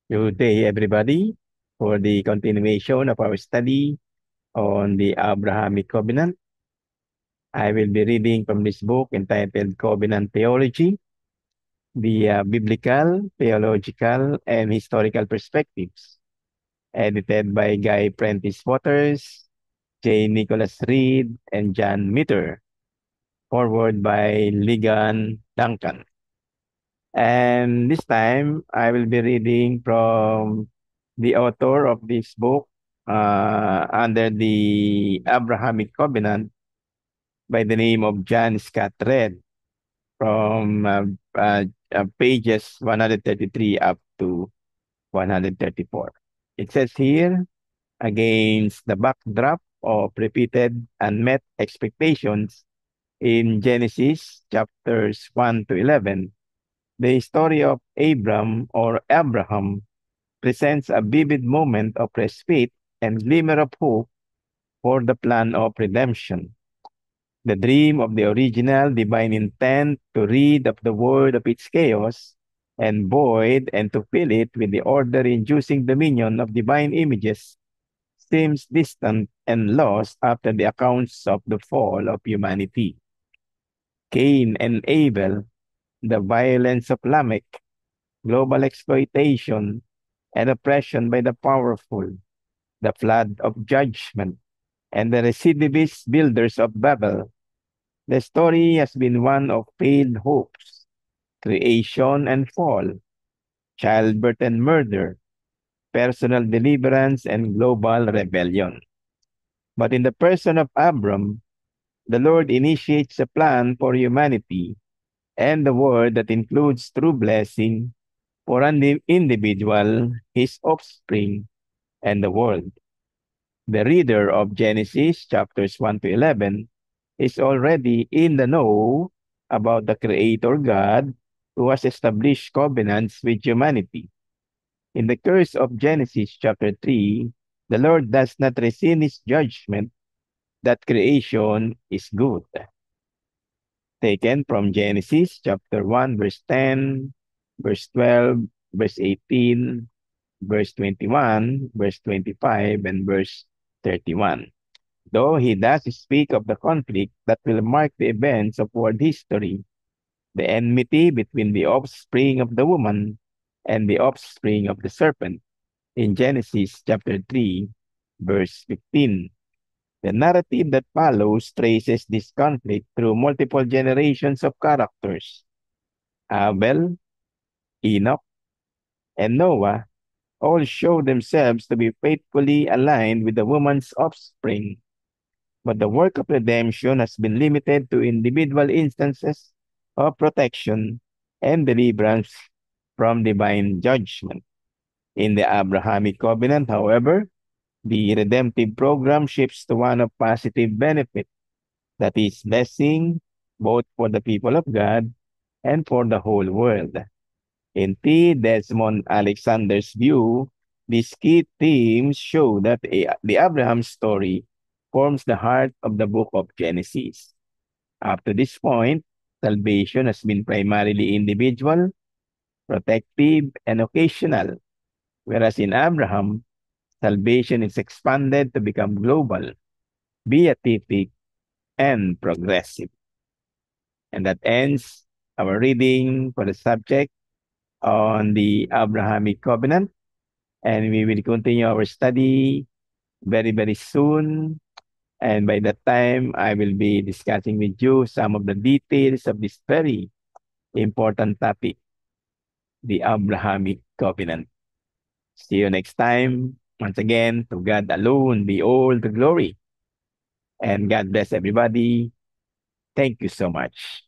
Good day, everybody, for the continuation of our study on the Abrahamic Covenant. I will be reading from this book entitled Covenant Theology, the Biblical, Theological, and Historical Perspectives, edited by Guy Prentice Waters, J. Nicholas Reed, and John Mitter, forward by Ligan Duncan. And this time, I will be reading from the author of this book under the Abrahamic Covenant by the name of John Scott Red from pages 133 up to 134. It says here, against the backdrop of repeated unmet expectations in Genesis chapters 1 to 11, the story of Abram or Abraham presents a vivid moment of respite and glimmer of hope for the plan of redemption. The dream of the original divine intent to rid of the world of its chaos and void and to fill it with the order-inducing dominion of divine images seems distant and lost after the accounts of the fall of humanity. Cain and Abel, the violence of Lamech, global exploitation, and oppression by the powerful, the flood of judgment, and the recidivist builders of Babel. The story has been one of failed hopes, creation and fall, childbirth and murder, personal deliverance and global rebellion. But in the person of Abram, the Lord initiates a plan for humanity and the world that includes true blessing for an individual, his offspring, and the world. The reader of Genesis chapters 1 to 11 is already in the know about the Creator God who has established covenants with humanity. In the curse of Genesis chapter 3, the Lord does not rescind his judgment that creation is good. Taken from Genesis chapter 1, verse 10, verse 12, verse 18, verse 21, verse 25, and verse 31. Though he does speak of the conflict that will mark the events of world history, the enmity between the offspring of the woman and the offspring of the serpent in Genesis chapter 3, verse 15. The narrative that follows traces this conflict through multiple generations of characters. Abel, Enoch, and Noah all show themselves to be faithfully aligned with the woman's offspring. But the work of redemption has been limited to individual instances of protection and deliverance from divine judgment. In the Abrahamic covenant, however, the redemptive program shifts to one of positive benefit, that is, blessing both for the people of God and for the whole world. In T. Desmond Alexander's view, these key themes show that the Abraham story forms the heart of the book of Genesis. Up to this point, salvation has been primarily individual, protective, and occasional, whereas in Abraham, salvation is expanded to become global, beatific, and progressive. And that ends our reading for the subject on the Abrahamic covenant. And we will continue our study very, very soon. And by that time, I will be discussing with you some of the details of this very important topic, the Abrahamic covenant. See you next time. Once again, to God alone be all the glory. And God bless everybody. Thank you so much.